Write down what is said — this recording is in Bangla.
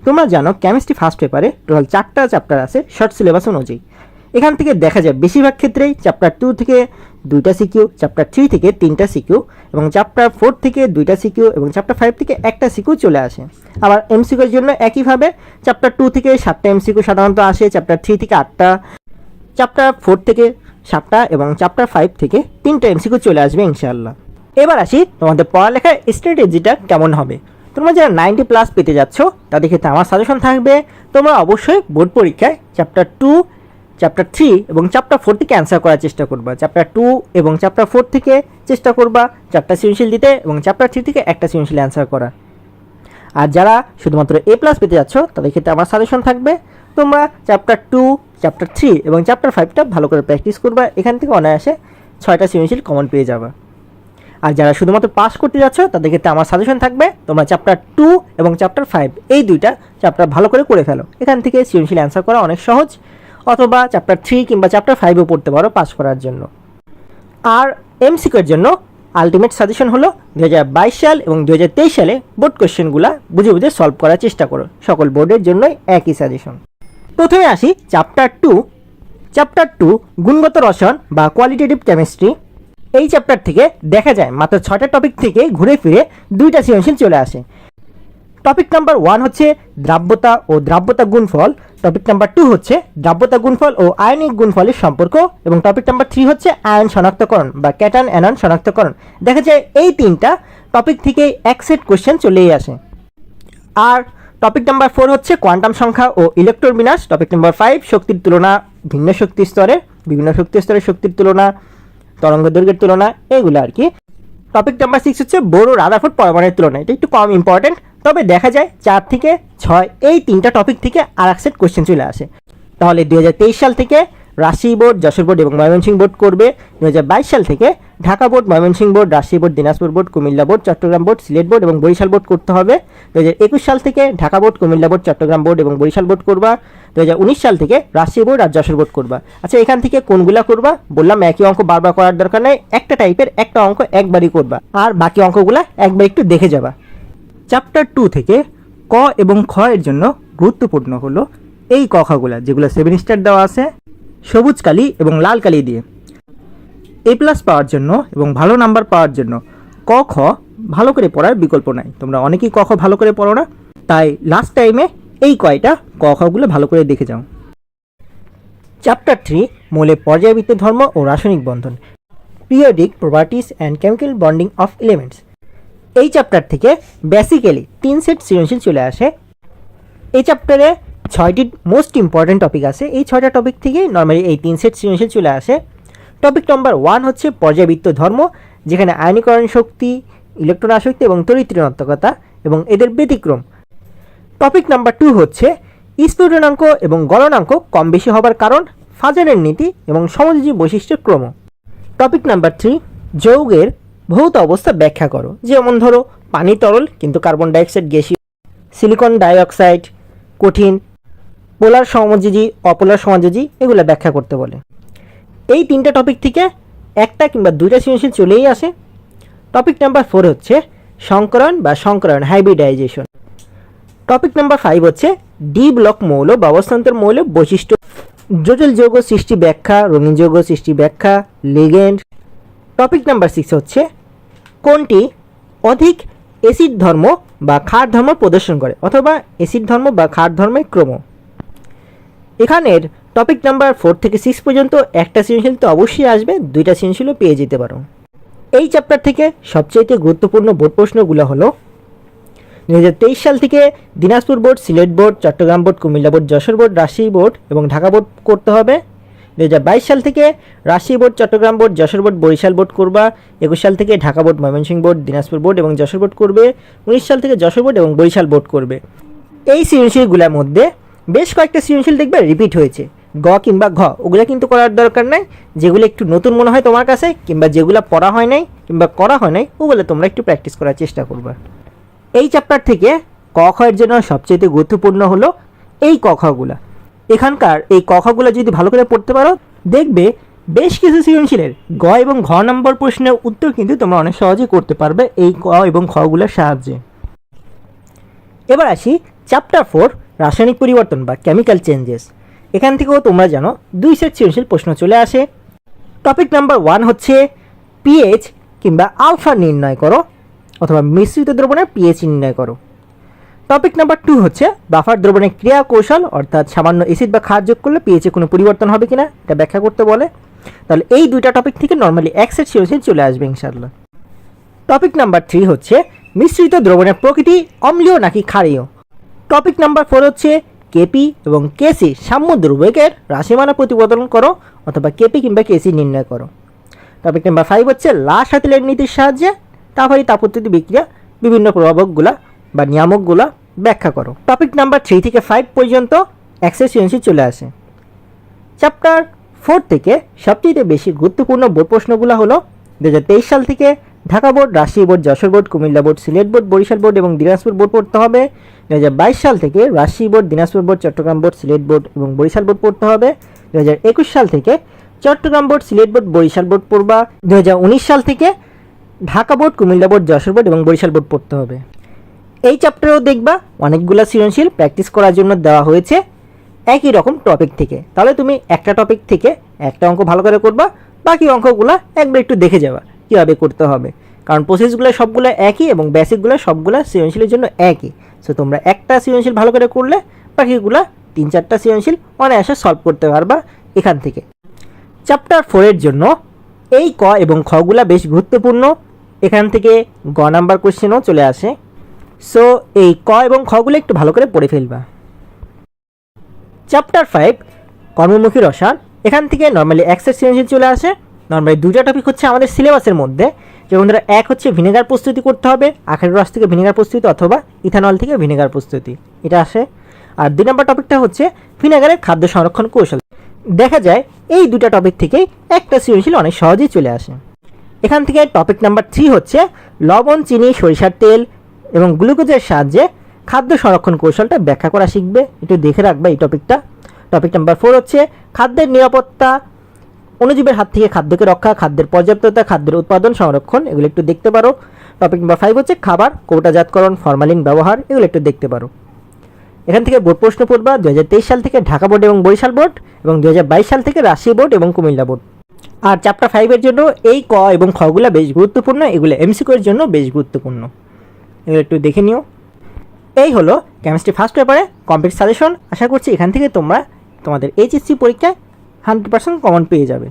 তোমরা জানো কেমিস্ট্রি ফার্স্ট পেপারে টোটাল 4টা চ্যাপ্টার আছে শর্ট সিলেবাস অনুযায়ী। এখান থেকে দেখা যায় বেশিরভাগ ক্ষেত্রেই চ্যাপ্টার 2 থেকে 2টা সিকিউ, চ্যাপ্টার 3 থেকে 3টা সিকিউ এবং চ্যাপ্টার 4 থেকে 2টা সিকিউ এবং চ্যাপ্টার 5 থেকে একটা সিকিউ চলে আসে। আবার এমসিকিউর জন্য একইভাবে চ্যাপ্টার 2 থেকে 7টা এমসিকিউ সাধারণত আসে, চ্যাপ্টার 3 থেকে 8টা, চ্যাপ্টার 4 থেকে 7টা এবং চ্যাপ্টার 5 থেকে 3টা এমসিকিউ চলে আসবে ইনশাআল্লাহ। এবার আসি তোমাদের পড়ালেখার স্ট্র্যাটেজিটা কেমন হবে। তোমরা যারা 90+ পেতে যাচ্ছ তাদের ক্ষেত্রে আমার সাজেশন থাকবে তোমরা অবশ্যই বোর্ড পরীক্ষায় চ্যাপ্টার 2, চ্যাপ্টার 3 এবং চ্যাপ্টার 4 থেকে অ্যান্সার করার চেষ্টা করবা। চ্যাপ্টার 2 এবং চ্যাপ্টার 4 থেকে চেষ্টা করবা 4টা সৃজনশীল দিতে এবং চ্যাপ্টার 3 থেকে একটা সৃজনশীল অ্যান্সার করা। আর যারা শুধুমাত্র A+ পেতে যাচ্ছ তাদের ক্ষেত্রে আমার সাজেশন থাকবে তোমরা চ্যাপ্টার 2, চ্যাপ্টার 3 এবং চ্যাপ্টার 5টা ভালো করে প্র্যাকটিস করবা। এখান থেকে অনায়াসে 6টা সৃজনশীল কমন পেয়ে যাবা। আর যারা শুধুমাত্র পাস করতে যাচ্ছ তাদের ক্ষেত্রে আমার সাজেশন থাকবে তোমরা চ্যাপ্টার 2 এবং চ্যাপ্টার 5 এই দুইটা চ্যাপ্টার ভালো করে ফেলো। এখান থেকে সৃজনশীল অ্যান্সার করা অনেক সহজ। অথবা চ্যাপ্টার 3 কিংবা চ্যাপ্টার 5ও পড়তে পারো পাস করার জন্য। আর এমসিকিউর জন্য আলটিমেট সাজেশন হলো 2022 সাল এবং 2023 সালে বোর্ড কোশ্চেনগুলো বুঝে বুঝে সলভ করার চেষ্টা করো। সকল বোর্ডের জন্যই একই সাজেশন। প্রথমে আসি চ্যাপ্টার 2। চ্যাপ্টার 2 গুণগত রসায়ন বা কোয়ালিটেটিভ কেমিস্ট্রি। এই চ্যাপ্টার থেকে দেখা যায় মাত্র 6টা টপিক থেকে ঘুরে ফিরে 2টা সৃজনশীল চলে আসে। টপিক নাম্বার 1 হচ্ছে দ্রাব্যতা ও দ্রাব্যতা গুণফল, টপিক নাম্বার 2 হচ্ছে দ্রাব্যতা গুণফল ও আয়নিক গুণফলের সম্পর্ক এবং টপিক নাম্বার 3 হচ্ছে আয়ন শনাক্তকরণ বা ক্যাটায়ন অ্যানায়ন শনাক্তকরণ। দেখা যায় এই 3টা টপিক থেকে এক সেট কোশ্চেন চলেই আসে। আর টপিক নাম্বার 4 হচ্ছে কোয়ান্টাম সংখ্যা ও ইলেকট্রন বিন্যাস, টপিক নাম্বার 5 শক্তির তুলনা, ভিন্ন শক্তি স্তরে, বিভিন্ন শক্তি স্তরে শক্তির তুলনা, তরঙ্গ দৈর্ঘ্যের তুলনা, এগুলো আর কি। টপিক নাম্বার 6 হচ্ছে বোর ও রাদারফোর্ড পরমাণুর তুলনা, এটা একটু কম ইম্পর্টেন্ট, তবে দেখা যায় 4 থেকে 6 এই 3টা টপিক থেকে আর এক সেট কোশ্চেন চলে আসে। তাহলে 2023 সাল থেকে রাজশাহী বোর্ড, যশোর বোর্ড এবং ময়মনসিংহ বোর্ড করবে। 2022 সাল থেকে Dhaka board, Mymensingh board, Rajshahi board, Dinajpur board, Comilla board, Chittagong board, Sylhet board এবং বরিশাল বোর্ড করতে হবে। 2021 সাল থেকে Dhaka board, Comilla board, Chittagong board এবং বরিশাল বোর্ড করবা। 2019 সাল থেকে রাজশাহী বোর্ড আর যশোর বোর্ড করবা। আচ্ছা, এখান থেকে কোনগুলা করবা বললাম, একই অঙ্ক বারবার করার দরকার নেই, একটা টাইপের একটা অঙ্ক একবারই করবা আর বাকি অঙ্কগুলা একবার একটু দেখে যাবা। চ্যাপ্টার 2 থেকে ক এবং খ এর জন্য গুরুত্বপূর্ণ হলো এই ক খগুলা, যেগুলো 7 স্টার দেওয়া আছে সবুজ কালি এবং লাল কালি দিয়ে। A+ পাওয়ার জন্য এবং ভালো নাম্বার পাওয়ার জন্য ক খ ভালো করে পড়ার বিকল্প নাই। তোমরা অনেকেই ক খ ভালো করে পড়ো না, তাই লাস্ট টাইমে এই কয়টা ক খগুলো ভালো করে দেখে যাও। চ্যাপ্টার 3 মৌলের পর্যায়বৃত্ত ধর্ম ও রাসায়নিক বন্ধন, periodic properties and chemical bonding of elements. এই চ্যাপ্টার থেকে বেসিক্যালি 3 সেট সৃজনশীল চলে আসে। এই চ্যাপ্টারে 6টি মোস্ট ইম্পর্টেন্ট টপিক আছে। এই 6টা টপিক থেকেই নর্মালি এই 3 সেট সৃজনশীল চলে আসে। টপিক নাম্বার 1 হচ্ছে পর্যায়বৃত্ত ধর্ম, যেখানে আয়নীকরণ শক্তি, ইলেকট্রন আসক্তি এবং তড়িৎ ঋণাত্মকতা এবং এদের ব্যতিক্রম। টপিক নাম্বার 2 হচ্ছে স্ফুটনাঙ্ক এবং গলনাঙ্ক কম বেশি হবার কারণ, ফাজারের নীতি এবং সমযোজী বৈশিষ্ট্যের ক্রম। টপিক নাম্বার 3 যৌগের ভৌত অবস্থা ব্যাখ্যা করো, যেমন ধরো পানি তরল কিন্তু কার্বন ডাইঅক্সাইড গ্যাসীয়, সিলিকন ডাইঅক্সাইড কঠিন, পোলার সমযোজী, অপোলার সমযোজী, এগুলো ব্যাখ্যা করতে বলে। এই 3টা টপিক থেকে একটা কিংবা 2টা সৃজনশীল চলেই আসে। টপিক নাম্বার 4 হচ্ছে সংকরণ বা সংকরণ, হাইব্রিডাইজেশন। টপিক নাম্বার 5 হচ্ছে ডি ব্লক মৌল বা অবস্থান্তর মৌল বৈশিষ্ট্য, জটিল যৌগ সৃষ্টি ব্যাখ্যা, রঙিন যৌগ সৃষ্টি ব্যাখ্যা, লিগেন্ড। টপিক নাম্বার 6 হচ্ছে কোনটি অধিক অ্যাসিড ধর্ম বা ক্ষার ধর্ম প্রদর্শন করে, অথবা অ্যাসিড ধর্ম বা ক্ষার ধর্মের ক্রম। এখানের টপিক নাম্বার 4 থেকে 6 পর্যন্ত একটা সৃজনশীল তো অবশ্যই আসবে, 2টা সৃজনশীলও পেয়ে যেতে পারো। এই চ্যাপ্টার থেকে সবচেয়ে গুরুত্বপূর্ণ বোর্ড প্রশ্নগুলো হলো 2023 সাল থেকে Dinajpur board, Sylhet board, Chittagong board, Comilla board, Jessore board, Rajshahi board এবং ঢাকা বোর্ড করতে হবে। 2022 সাল থেকে Rajshahi board, Chittagong board, Jessore board, Barisal board করবা। 21 সাল থেকে Dhaka board, Mymensingh board, Dinajpur board এবং যশোর বোর্ড করবে। 19 সাল থেকে যশোর বোর্ড এবং বরিশাল বোর্ড করবে। এই সৃজনশীলগুলোর মধ্যে বেশ কয়েকটা সৃজনশীল দেখবে রিপিট হয়েছে, গ কিংবা ঘ, ওগুলো কিন্তু করার দরকার নাই। যেগুলো একটু নতুন মনে হয় তোমার কাছে কিংবা যেগুলো পড়া হয় নাই কিংবা করা হয় নাই, ওগুলো তোমরা একটু প্র্যাকটিস করার চেষ্টা করবা। এই চ্যাপ্টার থেকে ক খ এর জন্য সবচেয়ে গুরুত্বপূর্ণ হলো এই ক খগুলা। এখানকার এই ক খগুলো যদি ভালো করে পড়তে পারো, দেখবে বেশ কিছু সৃজনশীলের গ এবং ঘ নম্বর প্রশ্নের উত্তর কিন্তু তোমরা অনেক সহজেই করতে পারবে এই ক এবং খগুলোর সাহায্যে। এবার আসি চ্যাপ্টার 4 রাসায়নিক পরিবর্তন বা কেমিক্যাল চেঞ্জেস। এখান থেকেও তোমরা জানো 2 সেট সৃজনশীল প্রশ্ন চলে আসে। টপিক নাম্বার 1 হচ্ছে পিএইচ কিংবা আলফা নির্ণয় করো, অথবা মিশ্রিত দ্রবণের পিএইচ নির্ণয় করো। টপিক নাম্বার 2 হচ্ছে বাফার দ্রবণের ক্রিয়া কৌশল, অর্থাৎ সামান্য অ্যাসিড বা ক্ষার যোগ করলে পিএইচে কোনো পরিবর্তন হবে কিনা এটা ব্যাখ্যা করতে বলে। তাহলে এই দুইটা টপিক থেকে নর্মালি এক সেট সৃজনশীল চলে আসবে ইনশাআল্লাহ। টপিক নাম্বার 3 হচ্ছে মিশ্রিত দ্রবণের প্রকৃতি অম্লীয় নাকি ক্ষারীয়। টপিক নাম্বার 4 হচ্ছে কেপি এবং কেসি সাম্য দ্রব্যকের রাশিমালা প্রতিপাদন করো, অথবা কেপি কিংবা কেসি নির্ণয় করো। টপিক নাম্বার 5 হচ্ছে লাশ হাতিলের নীতির সাহায্যে তাপহারী তাপোত্তেজী বিক্রিয়া বিভিন্ন প্রভাবকগুলা বা নিয়ামকগুলা ব্যাখ্যা করো। টপিক নাম্বার 3 থেকে 5 পর্যন্ত অ্যাক্সেস সৃজনশীল চলে আসে। চ্যাপ্টার 4 থেকে সবচেয়ে বেশি গুরুত্বপূর্ণ বোর্ড প্রশ্নগুলো হলো 2023 সাল থেকে Dhaka board, Rajshahi board, Jessore board, Comilla board, Sylhet board, Barisal board এবং দিনাজপুর বোর্ড পড়তে হবে। 2022 সাল থেকে Rajshahi board, Dinajpur board, Chittagong board, Sylhet board এবং বরিশাল বোর্ড পড়তে হবে। 2021 সাল থেকে Chittagong board, Sylhet board, Barisal board পড়বা। 2019 সাল থেকে Dhaka board, Comilla board, Jessore board এবং বরিশাল বোর্ড পড়তে হবে। এই চ্যাপ্টারেও দেখবা অনেকগুলো সৃজনশীল প্র্যাকটিস করার জন্য দেওয়া হয়েছে একই রকম টপিক থেকে। তাহলে তুমি একটা টপিক থেকে একটা অঙ্ক ভালো করে করবা, বাকি অঙ্কগুলো একবার একটু দেখে যাবা কীভাবে করতে হবে, কারণ প্রসেসগুলো সবগুলো একই এবং বেসিকগুলো সবগুলো সৃজনশীলের জন্য একই। সো তোমরা একটা সৃজনশীল ভালো করে করলে বাকিগুলো 3-4টা সৃজনশীল অনায়াসে সলভ করতে পারবা এখান থেকে। চ্যাপ্টার 4 এর জন্য এই ক এবং খগুলা বেশ গুরুত্বপূর্ণ। এখান থেকে গ নাম্বার কোশ্চেনও চলে আসে। সো এই ক এবং খগুলো একটু ভালো করে পড়ে ফেলবা। চ্যাপ্টার 5 কর্মমুখী রসায়ন। এখান থেকে নর্মালি এক সেট সৃজনশীল চলে আসে। নর্মালি দুইটা টপিক হচ্ছে আমাদের সিলেবাসের মধ্যে, যেমন ধরো এক হচ্ছে ভিনেগার প্রস্তুতি করতে হবে, আখের রস থেকে ভিনেগার প্রস্তুতি অথবা ইথানল থেকে ভিনেগার প্রস্তুতি, এটা আসে। আর 2 নম্বর টপিকটা হচ্ছে ভিনেগারের খাদ্য সংরক্ষণ কৌশল। দেখা যায় এই দুটা টপিক থেকেই একটা সৃজনশীল অনেক সহজেই চলে আসে। এখান থেকে টপিক নাম্বার 3 হচ্ছে লবণ, চিনি, সরিষার তেল এবং গ্লুকোজের সাহায্যে খাদ্য সংরক্ষণ কৌশলটা ব্যাখ্যা করা শিখবে, একটু দেখে রাখবে এই টপিকটা। টপিক নাম্বার 4 হচ্ছে খাদ্যের নিরাপত্তা, অণুজীবের হাত থেকে খাদ্যকে রক্ষা, খাদ্যের পর্যাপ্ততা, খাদ্যের উৎপাদন, সংরক্ষণ, এগুলো একটু দেখতে পারো। টপিক নাম্বার 5 হচ্ছে খাবার, কৌটাজাতকরণ, ফরমালিন ব্যবহার, এগুলো একটু দেখতে পারো। এখান থেকে বোর্ড প্রশ্ন পড়বা 2023 সাল থেকে ঢাকা বোর্ড এবং বরিশাল বোর্ড, এবং 2022 সাল থেকে রাজশাহী বোর্ড এবং কুমিল্লা বোর্ড। আর চ্যাপ্টার 5 এর জন্য এই ক এবং খগুলা বেশ গুরুত্বপূর্ণ, এগুলো এমসিকিউ এর জন্য বেশ গুরুত্বপূর্ণ, এগুলো একটু দেখে নিও। এই হলো কেমিস্ট্রি ফার্স্ট পেপারে কমপ্লিট সাজেশন। আশা করছি এখান থেকে তোমরা তোমাদের এইচএসসি পরীক্ষায় 100% কমন পেয়ে যাবে।